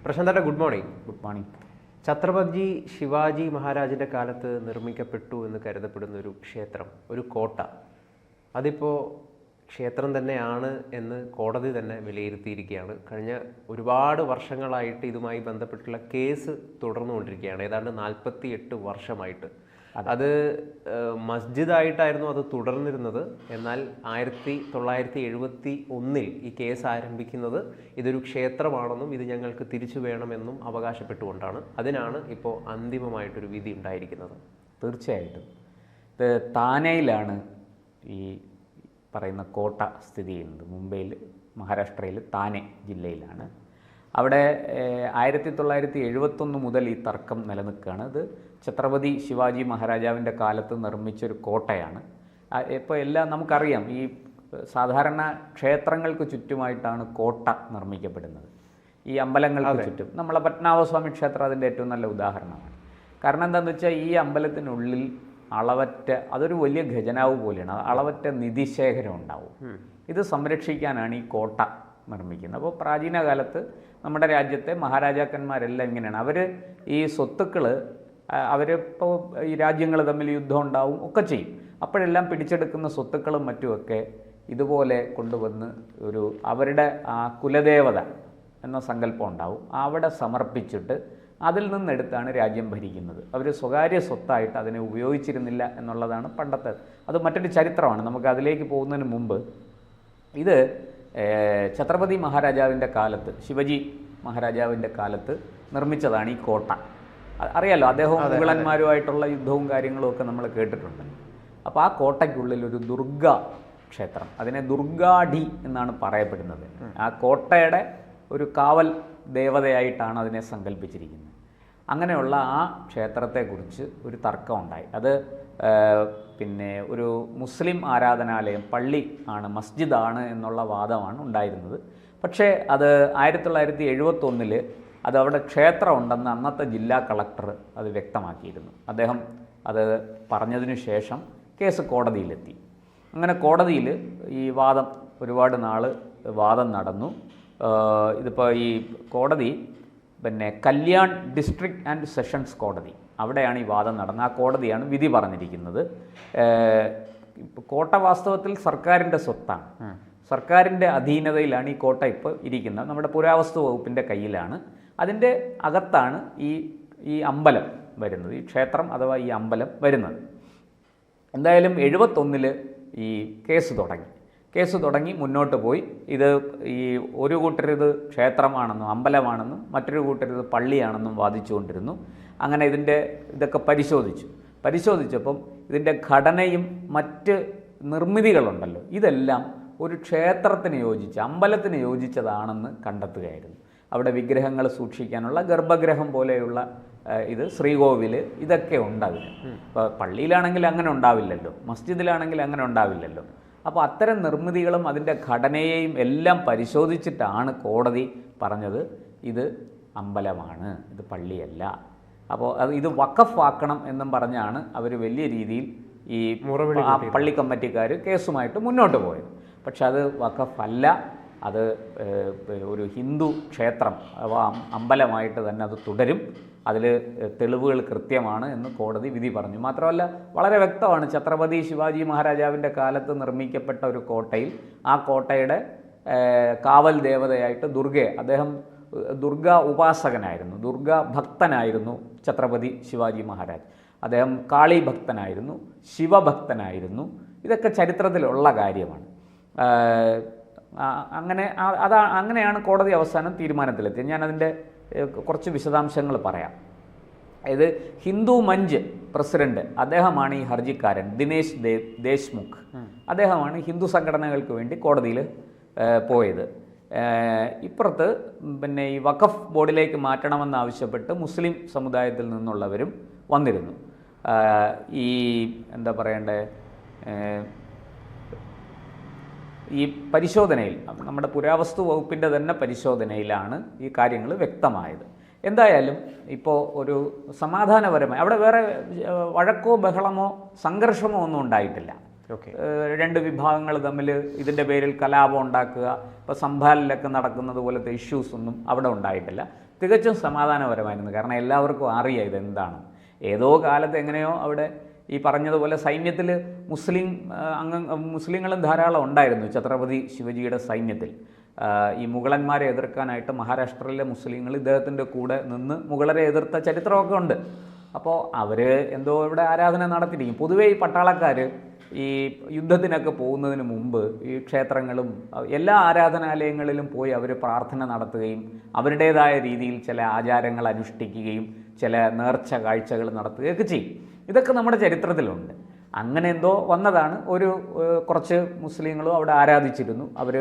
പ്രശാന്തേട്ടാ, good morning. Good morning. Chhatrapati Shivaji മഹാരാജിൻ്റെ കാലത്ത് നിർമ്മിക്കപ്പെട്ടു എന്ന് കരുതപ്പെടുന്ന ഒരു ക്ഷേത്രം, ഒരു കോട്ട, അതിപ്പോൾ ക്ഷേത്രം തന്നെയാണ് എന്ന് കോടതി തന്നെ വിലയിരുത്തിയിരിക്കുകയാണ്. കഴിഞ്ഞ ഒരുപാട് വർഷങ്ങളായിട്ട് ഇതുമായി ബന്ധപ്പെട്ടുള്ള കേസ് തുടർന്നുകൊണ്ടിരിക്കുകയാണ്. ഏതാണ്ട് 48 വർഷമായിട്ട്. അത് മസ്ജിദായിട്ടായിരുന്നു അത് തുടർന്നിരുന്നത്. എന്നാൽ 1971 ഈ കേസ് ആരംഭിക്കുന്നത് ഇതൊരു ക്ഷേത്രമാണെന്നും ഇത് ഞങ്ങൾക്ക് തിരിച്ചു വേണമെന്നും അവകാശപ്പെട്ടുകൊണ്ടാണ്. അതിനാണ് ഇപ്പോൾ അന്തിമമായിട്ടൊരു വിധി ഉണ്ടായിരിക്കുന്നത്. തീർച്ചയായിട്ടും ഇത് താനെയിലാണ് ഈ പറയുന്ന കോട്ട സ്ഥിതി ചെയ്യുന്നത്. മുംബൈയിൽ, മഹാരാഷ്ട്രയിൽ താനെ ജില്ലയിലാണ്. അവിടെ 1971 മുതൽ ഈ തർക്കം നിലനിൽക്കുകയാണ്. ഇത് ഛത്രപതി ശിവാജി മഹാരാജാവിൻ്റെ കാലത്ത് നിർമ്മിച്ചൊരു കോട്ടയാണ്. ഇപ്പോൾ എല്ലാം നമുക്കറിയാം, ഈ സാധാരണ ക്ഷേത്രങ്ങൾക്ക് ചുറ്റുമായിട്ടാണ് കോട്ട നിർമ്മിക്കപ്പെടുന്നത്. ഈ അമ്പലങ്ങൾക്ക് ചുറ്റും. നമ്മളെ പത്മനാഭസ്വാമി ക്ഷേത്രം അതിൻ്റെ ഏറ്റവും നല്ല ഉദാഹരണമാണ്. കാരണം എന്താണെന്ന് വെച്ചാൽ ഈ അമ്പലത്തിനുള്ളിൽ അളവറ്റ, അതൊരു വലിയ ഖജനാവ് പോലെയാണ്, അളവറ്റ നിധിശേഖരം ഉണ്ടാവും. ഇത് സംരക്ഷിക്കാനാണ് ഈ കോട്ട നിർമ്മിക്കുന്നത്. അപ്പോൾ പ്രാചീന കാലത്ത് നമ്മുടെ രാജ്യത്തെ മഹാരാജാക്കന്മാരെല്ലാം ഇങ്ങനെയാണ്. അവർ ഈ സ്വത്തുക്കൾ, അവരിപ്പോൾ ഈ രാജ്യങ്ങൾ തമ്മിൽ യുദ്ധം ഉണ്ടാവും ഒക്കെ ചെയ്യും. അപ്പോഴെല്ലാം പിടിച്ചെടുക്കുന്ന സ്വത്തുക്കളും മറ്റുമൊക്കെ ഇതുപോലെ കൊണ്ടുവന്ന് ഒരു അവരുടെ ആ കുലദേവത എന്ന സങ്കല്പം ഉണ്ടാവും, അവിടെ സമർപ്പിച്ചിട്ട് അതിൽ നിന്നെടുത്താണ് രാജ്യം ഭരിക്കുന്നത്. അവർ സ്വകാര്യ സ്വത്തായിട്ട് അതിനെ ഉപയോഗിച്ചിരുന്നില്ല എന്നുള്ളതാണ് പണ്ടത്തെ. അത് മറ്റൊരു ചരിത്രമാണ്. നമുക്ക് അതിലേക്ക് പോകുന്നതിന് മുമ്പ് ഇത് ഛത്രപതി മഹാരാജാവിൻ്റെ കാലത്ത്, ശിവജി മഹാരാജാവിൻ്റെ കാലത്ത് നിർമ്മിച്ചതാണ് ഈ കോട്ട. അറിയാലോ, അദ്ദേഹവും മുഗളന്മാരുമായിട്ടുള്ള യുദ്ധവും കാര്യങ്ങളും ഒക്കെ നമ്മൾ കേട്ടിട്ടുണ്ട്. അപ്പോൾ ആ കോട്ടയ്ക്കുള്ളിൽ ഒരു ദുർഗ ക്ഷേത്രം, അതിനെ ദുർഗാഢി എന്നാണ് പറയപ്പെടുന്നത്. ആ കോട്ടയുടെ ഒരു കാവൽ ദേവതയായിട്ടാണ് അതിനെ സങ്കല്പിച്ചിരിക്കുന്നത്. അങ്ങനെയുള്ള ആ ക്ഷേത്രത്തെക്കുറിച്ച് ഒരു തർക്കമുണ്ടായി. അത് പിന്നെ ഒരു മുസ്ലിം ആരാധനാലയം, പള്ളി ആണ്, മസ്ജിദാണ് എന്നുള്ള വാദമാണ് ഉണ്ടായിരുന്നത്. പക്ഷേ അത് 1971 അത് അവിടെ ക്ഷേത്രം ഉണ്ടെന്ന് അന്നത്തെ ജില്ലാ കളക്ടർ അത് വ്യക്തമാക്കിയിരുന്നു. അദ്ദേഹം അത് പറഞ്ഞതിന് ശേഷം കേസ് കോടതിയിലെത്തി. അങ്ങനെ കോടതിയിൽ ഈ വാദം ഒരുപാട് നാൾ വാദം നടന്നു. ഇതിപ്പോൾ ഈ കോടതി പിന്നെ കല്യാൺ ഡിസ്ട്രിക്ട് ആൻഡ് സെഷൻസ് കോടതി, അവിടെയാണ് ഈ വാദം നടന്നത്. ആ കോടതിയാണ് വിധി പറഞ്ഞിരിക്കുന്നത്. കോട്ട വാസ്തവത്തിൽ സർക്കാരിൻ്റെ സ്വത്താണ്, സർക്കാരിൻ്റെ അധീനതയിലാണ് ഈ കോട്ട ഇപ്പോൾ ഇരിക്കുന്നത്. നമ്മുടെ പുരാവസ്തു വകുപ്പിൻ്റെ കയ്യിലാണ്. അതിൻ്റെ അകത്താണ് ഈ അമ്പലം വരുന്നത്, ഈ ക്ഷേത്രം അഥവാ ഈ അമ്പലം വരുന്നത്. എന്തായാലും 71 ഈ കേസ് തുടങ്ങി മുന്നോട്ട് പോയി. ഇത് ഈ ഒരു കൂട്ടരിത് ക്ഷേത്രമാണെന്നും അമ്പലമാണെന്നും മറ്റൊരു കൂട്ടരിത് പള്ളിയാണെന്നും വാദിച്ചുകൊണ്ടിരുന്നു. അങ്ങനെ ഇതൊക്കെ പരിശോധിച്ചപ്പം ഇതിൻ്റെ ഘടനയും മറ്റ് നിർമ്മിതികളുണ്ടല്ലോ, ഇതെല്ലാം ഒരു ക്ഷേത്രത്തിന് യോജിച്ച, അമ്പലത്തിന് യോജിച്ചതാണെന്ന് കണ്ടെത്തുകയായിരുന്നു. അവിടെ വിഗ്രഹങ്ങൾ സൂക്ഷിക്കാനുള്ള ഗർഭഗൃഹം പോലെയുള്ള ഇത്, ശ്രീകോവിൽ, ഇതൊക്കെ ഉണ്ട് അതിന്. ഇപ്പോൾ പള്ളിയിലാണെങ്കിൽ അങ്ങനെ ഉണ്ടാവില്ലല്ലോ, മസ്ജിദിലാണെങ്കിൽ അങ്ങനെ ഉണ്ടാവില്ലല്ലോ. അപ്പോൾ അത്തരം നിർമ്മിതികളും അതിൻ്റെ ഘടനയെയും എല്ലാം പരിശോധിച്ചിട്ടാണ് കോടതി പറഞ്ഞത് ഇത് അമ്പലമാണ്, ഇത് പള്ളിയല്ല. അപ്പോൾ ഇത് വഖഫ് ആക്കണം എന്നും പറഞ്ഞാണ് അവർ വലിയ രീതിയിൽ ഈ പള്ളി കമ്മിറ്റിക്കാർ കേസുമായിട്ട് മുന്നോട്ട് പോയത്. പക്ഷെ അത് വഖഫ് അല്ല, അത് ഒരു ഹിന്ദു ക്ഷേത്രം അഥവാ അമ്പലമായിട്ട് തന്നെ അത് തുടരും. അതിൽ തെളിവുകൾ കൃത്യമാണ് എന്ന് കോടതി വിധി പറഞ്ഞു. മാത്രമല്ല, വളരെ വ്യക്തമാണ്, ഛത്രപതി ശിവാജി മഹാരാജാവിൻ്റെ കാലത്ത് നിർമ്മിക്കപ്പെട്ട ഒരു കോട്ടയിൽ ആ കോട്ടയുടെ കാവൽ ദേവതയായിട്ട് ദുർഗയെ, അദ്ദേഹം ദുർഗ ഉപാസകനായിരുന്നു, ദുർഗ ഭക്തനായിരുന്നു ഛത്രപതി ശിവാജി മഹാരാജ്. അദ്ദേഹം കാളി ഭക്തനായിരുന്നു, ശിവഭക്തനായിരുന്നു. ഇതൊക്കെ ചരിത്രത്തിലുള്ള കാര്യമാണ്. അങ്ങനെയാണ് കോടതി അവസാനം തീരുമാനത്തിലെത്തിയത്. ഞാനതിൻ്റെ കുറച്ച് വിശദാംശങ്ങൾ പറയാം. ഇത് ഹിന്ദു മഞ്ച് പ്രസിഡന്റ്, അദ്ദേഹമാണ് ഈ ഹർജിക്കാരൻ, ദിനേശ് ദേശ്മുഖ്. അദ്ദേഹമാണ് ഹിന്ദു സംഘടനകൾക്ക് വേണ്ടി കോടതിയിൽ പോയത്. ഇപ്പുറത്ത് പിന്നെ ഈ വഖഫ് ബോർഡിലേക്ക് മാറ്റണമെന്നാവശ്യപ്പെട്ട് മുസ്ലിം സമുദായത്തിൽ നിന്നുള്ളവരും വന്നിരുന്നു. ഈ എന്താ പറയണ്ടേ, ഈ പരിശോധനയിൽ, നമ്മുടെ പുരാവസ്തു വകുപ്പിൻ്റെ തന്നെ പരിശോധനയിലാണ് ഈ കാര്യങ്ങൾ വ്യക്തമായത്. എന്തായാലും ഇപ്പോൾ ഒരു സമാധാനപരമായി അവിടെ വേറെ വഴക്കോ ബഹളമോ സംഘർഷമോ ഒന്നും ഉണ്ടായിട്ടില്ല. രണ്ട് വിഭാഗങ്ങൾ തമ്മിൽ ഇതിൻ്റെ പേരിൽ കലാപം ഉണ്ടാക്കുക, ഇപ്പോൾ സംഭാലിലൊക്കെ നടക്കുന്നത് പോലത്തെ ഇഷ്യൂസ് ഒന്നും അവിടെ ഉണ്ടായിട്ടില്ല. തികച്ചും സമാധാനപരമായിരുന്നു. കാരണം എല്ലാവർക്കും അറിയാം ഇതെന്താണ്. ഏതോ കാലത്ത് എങ്ങനെയോ അവിടെ ഈ പറഞ്ഞതുപോലെ സൈന്യത്തിൽ മുസ്ലിങ്ങളും ധാരാളം ഉണ്ടായിരുന്നു ഛത്രപതി ശിവജിയുടെ സൈന്യത്തിൽ. ഈ മുഗളന്മാരെ എതിർക്കാനായിട്ട് മഹാരാഷ്ട്രയിലെ മുസ്ലിങ്ങൾ ഇദ്ദേഹത്തിൻ്റെ കൂടെ നിന്ന് മുഗളരെ എതിർത്ത ചരിത്രമൊക്കെ ഉണ്ട്. അപ്പോൾ അവർ എന്തോ ഇവിടെ ആരാധന നടത്തിയിരിക്കും. പൊതുവേ ഈ പട്ടാളക്കാർ ഈ യുദ്ധത്തിനൊക്കെ പോകുന്നതിന് മുമ്പ് ഈ ക്ഷേത്രങ്ങളും എല്ലാ ആരാധനാലയങ്ങളിലും പോയി അവർ പ്രാർത്ഥന നടത്തുകയും അവരുടേതായ രീതിയിൽ ചില ആചാരങ്ങൾ അനുഷ്ഠിക്കുകയും ചില നേർച്ച കാഴ്ചകൾ നടത്തുകയൊക്കെ ചെയ്യും. ഇതൊക്കെ നമ്മുടെ ചരിത്രത്തിലുണ്ട്. അങ്ങനെ എന്തോ വന്നതാണ്. കുറച്ച് മുസ്ലിങ്ങളും അവിടെ ആരാധിച്ചിരുന്നു. അവർ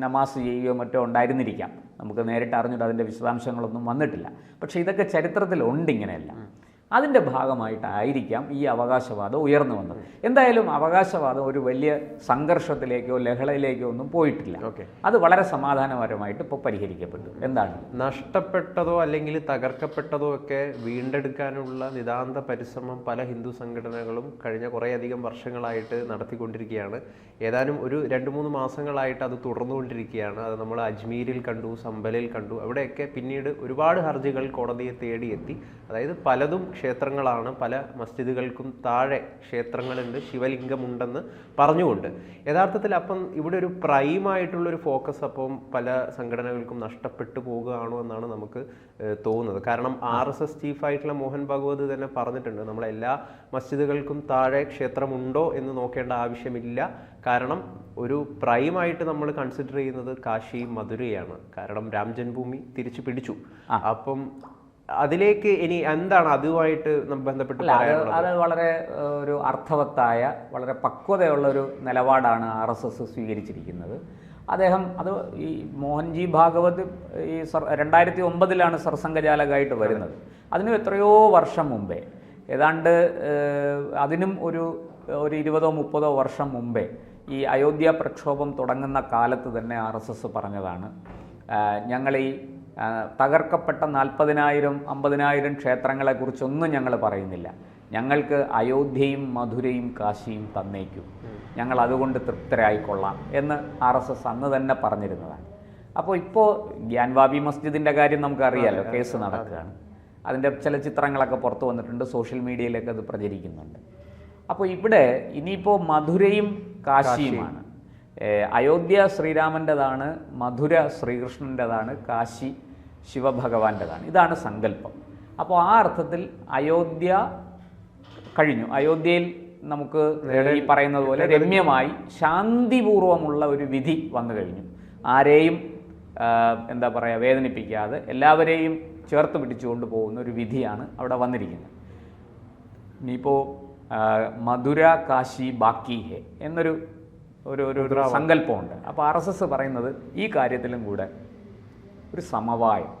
നമാസ് ചെയ്യുകയോ മറ്റോ ഉണ്ടായിരുന്നിരിക്കാം. നമുക്ക് നേരിട്ട് അറിഞ്ഞിട്ട് അതിൻ്റെ വിശദാംശങ്ങളൊന്നും വന്നിട്ടില്ല. പക്ഷേ ഇതൊക്കെ ചരിത്രത്തിലുണ്ട് ഇങ്ങനെയല്ല. അതിൻ്റെ ഭാഗമായിട്ടായിരിക്കാം ഈ അവകാശവാദം ഉയർന്നു വന്നത്. എന്തായാലും അവകാശവാദം ഒരു വലിയ സംഘർഷത്തിലേക്കോ ലഹളയിലേക്കോ ഒന്നും പോയിട്ടില്ല. അത് വളരെ സമാധാനപരമായിട്ട് ഇപ്പോൾ പരിഹരിക്കപ്പെട്ടു. എന്താണ് നഷ്ടപ്പെട്ടതോ അല്ലെങ്കിൽ തകർക്കപ്പെട്ടതോ ഒക്കെ വീണ്ടെടുക്കാനുള്ള നിതാന്ത പരിശ്രമം പല ഹിന്ദു സംഘടനകളും കഴിഞ്ഞ കുറേയധികം വർഷങ്ങളായിട്ട് നടത്തിക്കൊണ്ടിരിക്കുകയാണ്. ഏതാനും ഒരു 2-3 മാസങ്ങളായിട്ട് അത് തുടർന്നുകൊണ്ടിരിക്കുകയാണ്. അത് നമ്മൾ അജ്മീരിൽ കണ്ടു, സംബലിൽ കണ്ടു. അവിടെയൊക്കെ പിന്നീട് ഒരുപാട് ഹർജികൾ കോടതിയെ തേടിയെത്തി. അതായത് പലതും ക്ഷേത്രങ്ങളാണ്, പല മസ്ജിദുകൾക്കും താഴെ ക്ഷേത്രങ്ങളുണ്ട്, ശിവലിംഗമുണ്ടെന്ന് പറഞ്ഞുകൊണ്ട്. യഥാർത്ഥത്തിൽ അപ്പം ഇവിടെ ഒരു പ്രൈമായിട്ടുള്ളൊരു ഫോക്കസ് അപ്പം പല സംഘടനകൾക്കും നഷ്ടപ്പെട്ടു പോകുകയാണോ എന്നാണ് നമുക്ക് തോന്നുന്നത്. കാരണം RSS ചീഫായിട്ടുള്ള മോഹൻ ഭഗവത് തന്നെ പറഞ്ഞിട്ടുണ്ട്, നമ്മളെല്ലാ മസ്ജിദുകൾക്കും താഴെ ക്ഷേത്രമുണ്ടോ എന്ന് നോക്കേണ്ട ആവശ്യമില്ല. കാരണം ഒരു പ്രൈമായിട്ട് നമ്മൾ കൺസിഡർ ചെയ്യുന്നത് കാശി മധുരയാണ്. കാരണം രാം ജന്മഭൂമി തിരിച്ചു പിടിച്ചു. അപ്പം അതിലേക്ക് ഇനി എന്താണ് അതുമായിട്ട് ബന്ധപ്പെട്ട് പറയാനുള്ളത്? അത് വളരെ ഒരു അർത്ഥവത്തായ വളരെ പക്വതയുള്ളൊരു നിലപാടാണ് RSS സ്വീകരിച്ചിരിക്കുന്നത്. അദ്ദേഹം അത് ഈ മോഹൻജി ഭാഗവത് ഈ 2009 സർസംഘചാലകമായിട്ട് വരുന്നത്. അതിനും എത്രയോ വർഷം മുമ്പേ, ഏതാണ്ട് അതിനും ഒരു 20-30 വർഷം മുമ്പേ ഈ അയോധ്യ പ്രക്ഷോഭം തുടങ്ങുന്ന കാലത്ത് തന്നെ RSS പറഞ്ഞതാണ്, ഞങ്ങൾ ഈ തകർക്കപ്പെട്ട 40,000-50,000 ക്ഷേത്രങ്ങളെക്കുറിച്ചൊന്നും ഞങ്ങൾ പറയുന്നില്ല. ഞങ്ങൾക്ക് അയോധ്യയും മധുരയും കാശിയും തന്നേക്കും, ഞങ്ങൾ അതുകൊണ്ട് തൃപ്തരായിക്കൊള്ളാം എന്ന് RSS അന്ന് തന്നെ പറഞ്ഞിരുന്നതാണ്. അപ്പോൾ ഇപ്പോൾ ഗ്യാൻവാബി മസ്ജിദിൻ്റെ കാര്യം നമുക്കറിയാമല്ലോ, കേസ് നടക്കുകയാണ്. അതിൻ്റെ ചില ചിത്രങ്ങളൊക്കെ പുറത്തു വന്നിട്ടുണ്ട്, സോഷ്യൽ മീഡിയയിലൊക്കെ അത് പ്രചരിക്കുന്നുണ്ട്. അപ്പോൾ ഇവിടെ ഇനിയിപ്പോൾ മധുരയും കാശിയുമാണ്. അയോധ്യ ശ്രീരാമൻ്റെതാണ്, മധുര ശ്രീകൃഷ്ണൻ്റെതാണ്, കാശി ശിവഭഗവാൻ്റെതാണ്. ഇതാണ് സങ്കല്പം. അപ്പോൾ ആ അർത്ഥത്തിൽ അയോധ്യ കഴിഞ്ഞു. അയോധ്യയിൽ നമുക്ക് ഈ പറയുന്നത് പോലെ രമ്യമായി ശാന്തിപൂർവമുള്ള ഒരു വിധി വന്നു കഴിഞ്ഞു. ആരെയും എന്താ പറയുക വേദനിപ്പിക്കാതെ എല്ലാവരെയും ചേർത്ത് പിടിച്ചുകൊണ്ട് പോകുന്ന ഒരു വിധിയാണ് അവിടെ വന്നിരിക്കുന്നത്. ഇനിയിപ്പോൾ മധുര കാശി ബാക്കി ഹേ എന്നൊരു ഒരു സങ്കല്പമുണ്ട്. അപ്പോൾ RSS പറയുന്നത് ഈ കാര്യത്തിലും കൂടെ ഒരു സമവായം,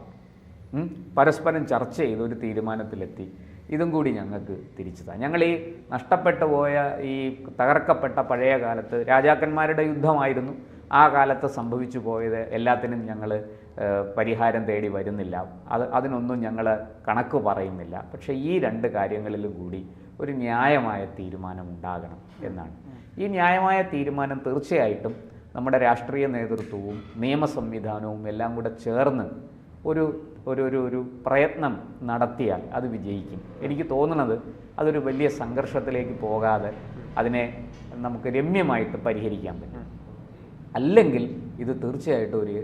പരസ്പരം ചർച്ച ചെയ്ത് ഒരു തീരുമാനത്തിലെത്തി ഇതും കൂടി ഞങ്ങൾക്ക് തിരിച്ചതാണ്. ഞങ്ങൾ ഈ നഷ്ടപ്പെട്ടു പോയ ഈ തകർക്കപ്പെട്ട പഴയ കാലത്ത് രാജാക്കന്മാരുടെ യുദ്ധമായിരുന്നു ആ കാലത്ത് സംഭവിച്ചു പോയത്. എല്ലാത്തിനും ഞങ്ങൾ പരിഹാരം തേടി വരുന്നില്ല, അതിനൊന്നും ഞങ്ങൾ കണക്ക് പറയുന്നില്ല. പക്ഷേ ഈ 2 കാര്യങ്ങളിലും കൂടി ഒരു ന്യായമായ തീരുമാനം ഉണ്ടാകണം എന്നാണ്. ഈ ന്യായമായ തീരുമാനം തീർച്ചയായിട്ടും നമ്മുടെ രാഷ്ട്രീയ നേതൃത്വവും നിയമ സംവിധാനവും എല്ലാം കൂടെ ചേർന്ന് ഒരു പ്രയത്നം നടത്തിയാൽ അത് വിജയിക്കും. എനിക്ക് തോന്നുന്നത് അതൊരു വലിയ സംഘർഷത്തിലേക്ക് പോകാതെ അതിനെ നമുക്ക് രമ്യമായിട്ട് പരിഹരിക്കാൻ പറ്റും. അല്ലെങ്കിൽ ഇത് തീർച്ചയായിട്ടും ഒരു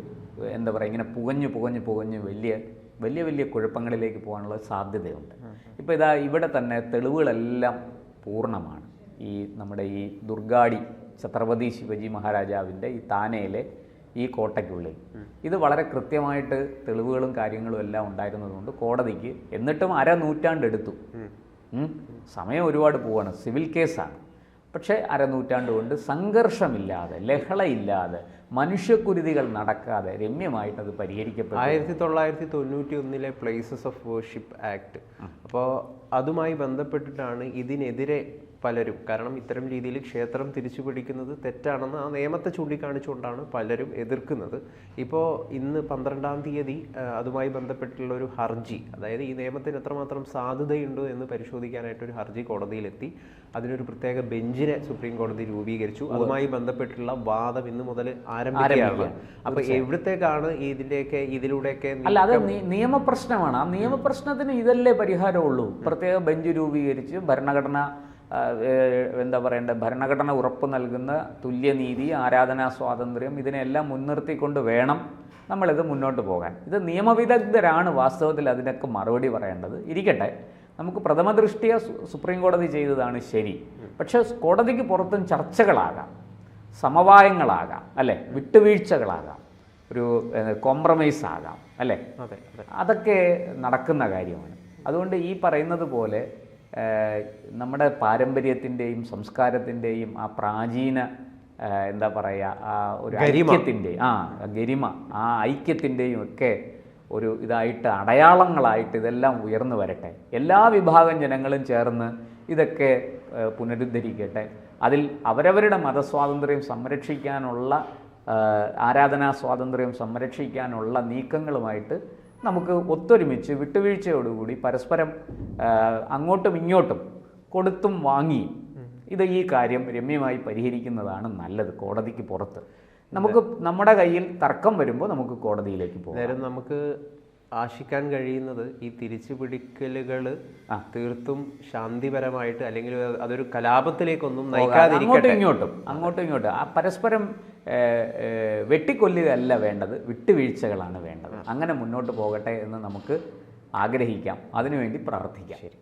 എന്താ പറയുക ഇങ്ങനെ പുകഞ്ഞ് വലിയ കുഴപ്പങ്ങളിലേക്ക് പോകാനുള്ള സാധ്യതയുണ്ട്. ഇപ്പോൾ ഇവിടെ തന്നെ തെളിവുകളെല്ലാം പൂർണ്ണമാണ്. ഈ നമ്മുടെ ഈ ദുർഗാടി ഛത്രപതി ശിവജി മഹാരാജാവിൻ്റെ ഈ താനയിലെ ഈ കോട്ടയ്ക്കുള്ളിൽ ഇത് വളരെ കൃത്യമായിട്ട് തെളിവുകളും കാര്യങ്ങളും എല്ലാം ഉണ്ടായിരുന്നതുകൊണ്ട് കോടതിക്ക് എന്നിട്ടും 1/2 നൂറ്റാണ്ട് എടുത്തു. സമയം ഒരുപാട് പോവാണ്, സിവിൽ കേസാണ്. പക്ഷേ 1/2 നൂറ്റാണ്ട് കൊണ്ട് സംഘർഷമില്ലാതെ, ലഹളയില്ലാതെ, മനുഷ്യക്കുരുതികൾ നടക്കാതെ രമ്യമായിട്ടത് പരിഹരിക്കപ്പെട്ടു. 1991 പ്ലേസസ് ഓഫ് വർഷിപ്പ് ആക്ട്. അപ്പോൾ അതുമായി ബന്ധപ്പെട്ടിട്ടാണ് ഇതിനെതിരെ പലരും. കാരണം ഇത്തരം രീതിയിൽ ക്ഷേത്രം തിരിച്ചു പിടിക്കുന്നത് തെറ്റാണെന്ന് ആ നിയമത്തെ ചൂണ്ടിക്കാണിച്ചുകൊണ്ടാണ് പലരും എതിർക്കുന്നത്. ഇപ്പോൾ ഇന്ന് 12-ാം തീയതി അതുമായി ബന്ധപ്പെട്ടുള്ള ഒരു ഹർജി, അതായത് ഈ നിയമത്തിന് എത്രമാത്രം സാധുതയുണ്ടോ എന്ന് പരിശോധിക്കാനായിട്ടൊരു ഹർജി കോടതിയിലെത്തി. അതിനൊരു പ്രത്യേക ബെഞ്ചിനെ സുപ്രീം കോടതി രൂപീകരിച്ചു. അതുമായി ബന്ധപ്പെട്ടുള്ള വാദം ഇന്ന് മുതൽ ആരംഭിക്കുകയാണ്. അപ്പൊ എവിടത്തേക്കാണ് ഇതിലൂടെയൊക്കെ അല്ല, അത് നിയമപ്രശ്നമാണ്. ആ നിയമപ്രശ്നത്തിന് ഇതല്ലേ പരിഹാരമുള്ളൂ. പ്രത്യേക ബെഞ്ച് രൂപീകരിച്ച് ഭരണഘടന ഉറപ്പ് നൽകുന്ന തുല്യനീതി, ആരാധനാ സ്വാതന്ത്ര്യം, ഇതിനെല്ലാം മുൻനിർത്തിക്കൊണ്ട് വേണം നമ്മളിത് മുന്നോട്ട് പോകാൻ. ഇത് നിയമവിദഗ്ധരാണ് വാസ്തവത്തിൽ അതിനൊക്കെ മറുപടി പറയേണ്ടത്. ഇരിക്കട്ടെ, നമുക്ക് പ്രഥമ ദൃഷ്ടിയ സുപ്രീം കോടതി ചെയ്തതാണ് ശരി. പക്ഷേ കോടതിക്ക് പുറത്തും ചർച്ചകളാകാം, സമവായങ്ങളാകാം, അല്ലേ, വിട്ടുവീഴ്ചകളാകാം, ഒരു കോംപ്രമൈസ് ആകാം, അല്ലേ? അതൊക്കെ നടക്കുന്ന കാര്യമാണ്. അതുകൊണ്ട് ഈ പറയുന്നത് പോലെ നമ്മുടെ പാരമ്പര്യത്തിൻ്റെയും സംസ്കാരത്തിൻ്റെയും ആ പ്രാചീന എന്താ പറയുക, ആ ഒരു ഐക്യത്തിൻ്റെ ഗരിമ, ആ ഐക്യത്തിൻ്റെയും ഒക്കെ ഒരു ഇതായിട്ട്, അടയാളങ്ങളായിട്ട് ഇതെല്ലാം ഉയർന്നു വരട്ടെ. എല്ലാ വിഭാഗം ജനങ്ങളും ചേർന്ന് ഇതൊക്കെ പുനരുദ്ധരിക്കട്ടെ. അതിൽ അവരവരുടെ മതസ്വാതന്ത്ര്യം സംരക്ഷിക്കാനുള്ള, ആരാധനാ സ്വാതന്ത്ര്യം സംരക്ഷിക്കാനുള്ള നീക്കങ്ങളുമായിട്ട് നമുക്ക് ഒത്തൊരുമിച്ച് വിട്ടുവീഴ്ചയോടുകൂടി പരസ്പരം അങ്ങോട്ടും ഇങ്ങോട്ടും കൊടുത്തും വാങ്ങിയും ഈ കാര്യം രമ്യമായി പരിഹരിക്കുന്നതാണ് നല്ലത്. കോടതിക്ക് പുറത്ത് നമുക്ക് നമ്മുടെ കയ്യിൽ തർക്കം വരുമ്പോൾ നമുക്ക് കോടതിയിലേക്ക് പോകാം. നമുക്ക് ആശിക്കാൻ കഴിയുന്നത് ഈ തിരിച്ചുപിടിക്കലുകൾ തീർത്തും ശാന്തിപരമായിട്ട്, അല്ലെങ്കിൽ അതൊരു കലാപത്തിലേക്കൊന്നും നയിക്കാതിരിക്കട്ടെ. അങ്ങോട്ടും ഇങ്ങോട്ടും ആ പരസ്പരം വെട്ടിക്കൊല്ലുകയല്ല വേണ്ടത്, വിട്ടുവീഴ്ചകളാണ് വേണ്ടത്. അങ്ങനെ മുന്നോട്ട് പോകട്ടെ എന്ന് നമുക്ക് ആഗ്രഹിക്കാം, അതിനുവേണ്ടി പ്രാർത്ഥിക്കാം. ശരി.